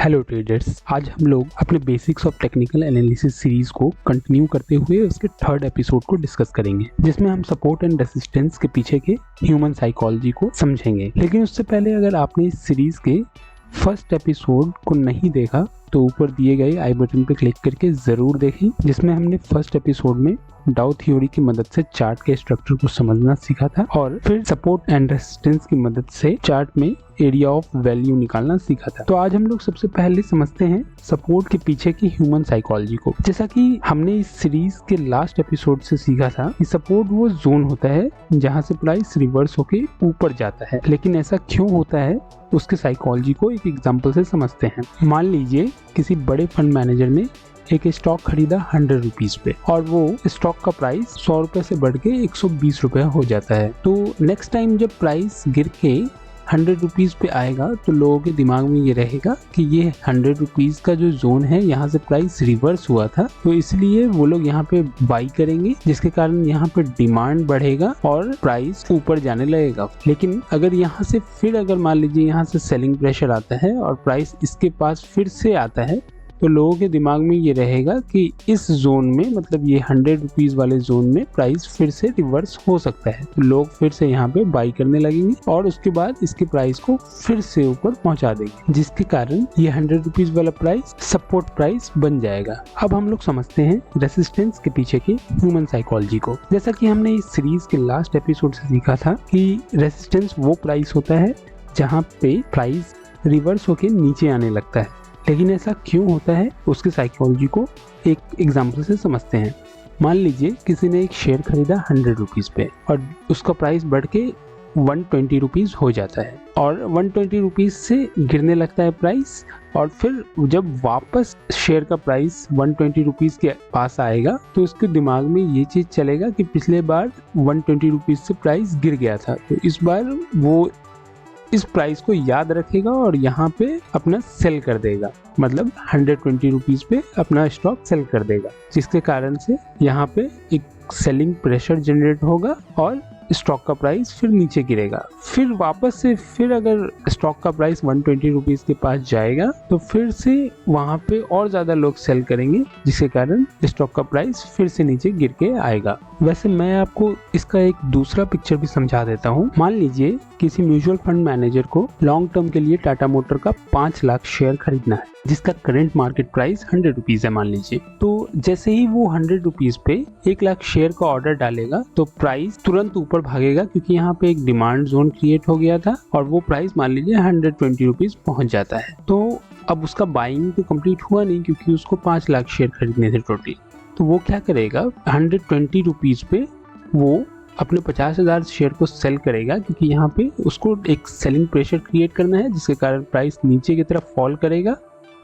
Hello traders, आज हम लोग अपने basics of technical analysis series को कंटिन्यू करते हुए उसके थर्ड एपिसोड को डिस्कस करेंगे, जिसमें हम सपोर्ट एंड रेसिस्टेंस के पीछे के ह्यूमन साइकोलॉजी को समझेंगे। लेकिन उससे पहले अगर आपने इस सीरीज के फर्स्ट एपिसोड को नहीं देखा तो ऊपर दिए गए आई बटन पर क्लिक करके जरूर देखें, जिसमें हमने फर्स्ट एपिसोड में डाउ थ्योरी की मदद से चार्ट के स्ट्रक्चर को समझना सीखा था और फिर सपोर्ट एंड रेसिस्टेंस की मदद से चार्ट में एरिया ऑफ वैल्यू निकालना सीखा था। तो आज हम लोग सबसे पहले समझते हैं सपोर्ट के पीछे की ह्यूमन साइकोलॉजी को। जैसा कि हमने इस सीरीज के लास्ट एपिसोड से सीखा था कि सपोर्ट वो जोन होता है जहां से प्राइस रिवर्स होके ऊपर जाता है। लेकिन ऐसा क्यों होता है उसके साइकोलॉजी को एक एग्जांपल से समझते हैं। मान लीजिए किसी बड़े फंड मैनेजर ने एक स्टॉक खरीदा 100 रुपीज पे और वो स्टॉक का प्राइस 100 रुपए से बढ़ के 120 रुपए हो जाता है। तो नेक्स्ट टाइम जब प्राइस गिर के 100 रुपीज पे आएगा तो लोगों के दिमाग में ये रहेगा कि ये 100 रुपीज का जो जोन है यहाँ से प्राइस रिवर्स हुआ था, तो इसलिए वो लोग यहाँ पे बाई करेंगे, जिसके कारण यहाँ पे डिमांड बढ़ेगा और प्राइस ऊपर जाने लगेगा। लेकिन अगर यहाँ से फिर अगर मान लीजिए यहाँ से सेलिंग प्रेशर आता है और प्राइस इसके पास फिर से आता है, तो लोगों के दिमाग में ये रहेगा कि इस जोन में, मतलब ये 100 रुपीज वाले जोन में प्राइस फिर से रिवर्स हो सकता है। तो लोग फिर से यहाँ पे बाई करने लगेंगे और उसके बाद इसके प्राइस को फिर से ऊपर पहुंचा देंगे, जिसके कारण ये 100 रुपीज वाला प्राइस सपोर्ट प्राइस बन जाएगा। अब हम लोग समझते हैं रेसिस्टेंस के पीछे की ह्यूमन साइकोलॉजी को। जैसा कि हमने इस सीरीज के लास्ट एपिसोड से सीखा था कि रेसिस्टेंस वो प्राइस होता है जहाँ पे प्राइस रिवर्स होके नीचे आने लगता है। लेकिन ऐसा क्यों होता है उसकी साइकोलॉजी को एक एग्जांपल से समझते हैं। मान लीजिए किसी ने एक शेयर खरीदा 100 रुपीज पे और उसका प्राइस बढ़ के 120 रुपीज हो जाता है और 120 रुपीज से गिरने लगता है प्राइस, और फिर जब वापस शेयर का प्राइस 120 रुपीज के पास आएगा तो उसके दिमाग में ये चीज चलेगा कि पिछले बार 120 रुपीज से प्राइस गिर गया था, तो इस बार वो इस प्राइस को याद रखेगा और यहाँ पे अपना सेल कर देगा, मतलब 120 रुपीज पे अपना स्टॉक सेल कर देगा, जिसके कारण से यहाँ पे एक सेलिंग प्रेशर जनरेट होगा और स्टॉक का प्राइस फिर नीचे गिरेगा। फिर वापस से फिर अगर स्टॉक का प्राइस 120 रुपीज के पास जाएगा तो फिर से वहाँ पे और ज्यादा लोग सेल करेंगे, जिसके कारण स्टॉक का प्राइस फिर से नीचे गिर के आएगा। वैसे मैं आपको इसका एक दूसरा पिक्चर भी समझा देता हूँ। मान लीजिए किसी म्यूचुअल फंड मैनेजर को लॉन्ग टर्म के लिए टाटा मोटर का 5 लाख शेयर खरीदना है, जिसका करंट मार्केट प्राइस 100 रुपीज है मान लीजिए। तो जैसे ही वो 100 रुपीज पे 1 लाख शेयर का ऑर्डर डालेगा तो प्राइस तुरंत ऊपर भागेगा, क्योंकि यहाँ पे एक डिमांड जोन क्रिएट हो गया था और वो प्राइस मान लीजिए 120 रुपीज पहुंच जाता है। तो अब उसका बाइंग तो कंप्लीट हुआ नहीं, क्योंकि उसको 5 लाख शेयर खरीदने थे टोटल। तो वो क्या करेगा, 120 रुपीज पे वो अपने 50,000 शेयर को सेल करेगा, क्योंकि यहाँ पे उसको एक सेलिंग प्रेशर क्रिएट करना है, जिसके कारण प्राइस नीचे की तरफ फॉल करेगा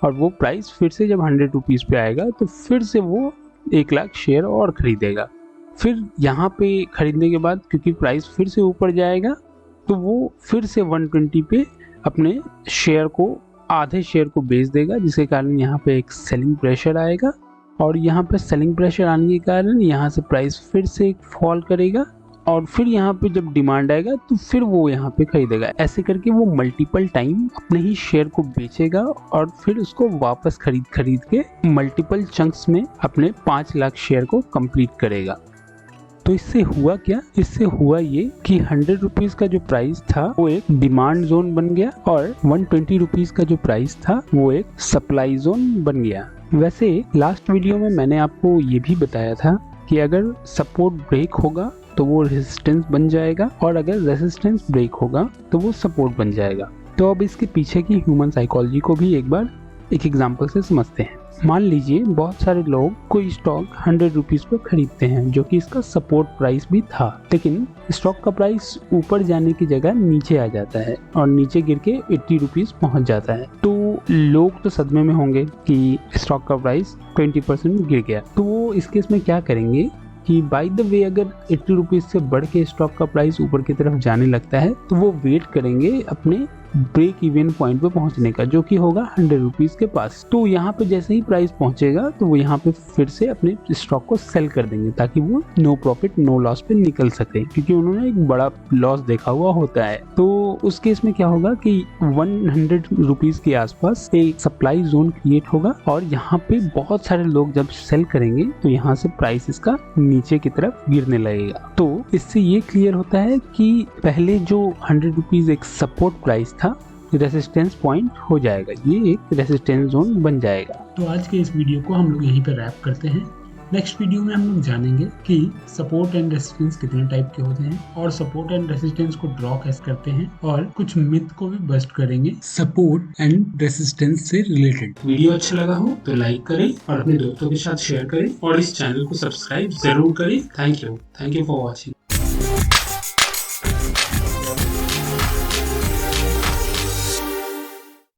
और वो प्राइस फिर से जब 100 रुपीज पे आएगा तो फिर से वो 1 लाख शेयर और खरीदेगा। फिर यहाँ पे खरीदने के बाद क्योंकि प्राइस फिर से ऊपर जाएगा तो वो फिर से 120 पे अपने शेयर को, आधे शेयर को बेच देगा, जिसके कारण यहाँ पे एक सेलिंग प्रेशर आएगा और यहाँ पे सेलिंग प्रेशर आने के कारण यहाँ से प्राइस फिर से फॉल करेगा और फिर यहाँ पे जब डिमांड आएगा तो फिर वो यहाँ पे खरीदेगा। ऐसे करके वो मल्टीपल टाइम अपने ही शेयर को बेचेगा और फिर उसको वापस खरीद के मल्टीपल चंक्स में अपने 5 लाख शेयर को कंप्लीट करेगा। तो इससे हुआ क्या, इससे हुआ ये कि 100 रुपीज का जो प्राइस था वो एक डिमांड जोन बन गया और 120 रुपीज का जो प्राइस था वो एक सप्लाई जोन बन गया। वैसे लास्ट वीडियो में मैंने आपको ये भी बताया था कि अगर सपोर्ट ब्रेक होगा तो वो रेसिस्टेंस बन जाएगा और अगर रेसिस्टेंस ब्रेक होगा तो वो सपोर्ट बन जाएगा। तो अब इसके पीछे की ह्यूमन साइकोलॉजी को भी एक बार एक एग्जांपल से समझते हैं। मान लीजिए बहुत सारे लोग कोई स्टॉक 100 रुपीज पे खरीदते हैं, जो कि इसका सपोर्ट प्राइस भी था, लेकिन स्टॉक का प्राइस ऊपर जाने की जगह नीचे आ जाता है और नीचे गिर के 80 रुपीज पहुंच जाता है। तो लोग तो सदमे में होंगे कि स्टॉक का प्राइस 20% गिर गया। तो वो इस केस में क्या करेंगे कि बाय द वे अगर 80 रुपीज से बढ़ के स्टॉक का प्राइस ऊपर की तरफ जाने लगता है तो वो वेट करेंगे अपने ब्रेक इवन पॉइंट पे पहुंचने का, जो कि होगा 100 रुपीज के पास। तो यहाँ पे जैसे ही प्राइस पहुंचेगा तो वो यहाँ पे फिर से अपने स्टॉक को सेल कर देंगे ताकि वो नो प्रॉफिट नो लॉस पे निकल सके, क्योंकि उन्होंने एक बड़ा लॉस देखा हुआ होता है। तो उस केस में क्या होगा कि 100 रुपीज के आसपास एक सप्लाई जोन क्रिएट होगा और यहाँ पे बहुत सारे लोग जब सेल करेंगे तो यहाँ से प्राइस इसका नीचे की तरफ गिरने लगेगा। तो इससे ये क्लियर होता है कि पहले जो 100 रुपीज एक सपोर्ट प्राइस था, रेसिस्टेंस पॉइंट हो जाएगा, ये एक रेसिस्टेंस जोन बन जाएगा। तो आज के इस वीडियो को हम लोग यहीं पर रैप करते हैं। नेक्स्ट वीडियो में हम लोग जानेंगे कि सपोर्ट एंड रेसिस्टेंस कितने टाइप के होते हैं और सपोर्ट एंड रेसिस्टेंस को ड्रॉ कैसे करते हैं और कुछ मिथ को भी बस्ट करेंगे सपोर्ट एंड रेसिस्टेंस से रिलेटेड। वीडियो अच्छा लगा हो तो लाइक करें और अपने दोस्तों के साथ शेयर करें और इस चैनल को सब्सक्राइब जरूर करें। Thank you for watching.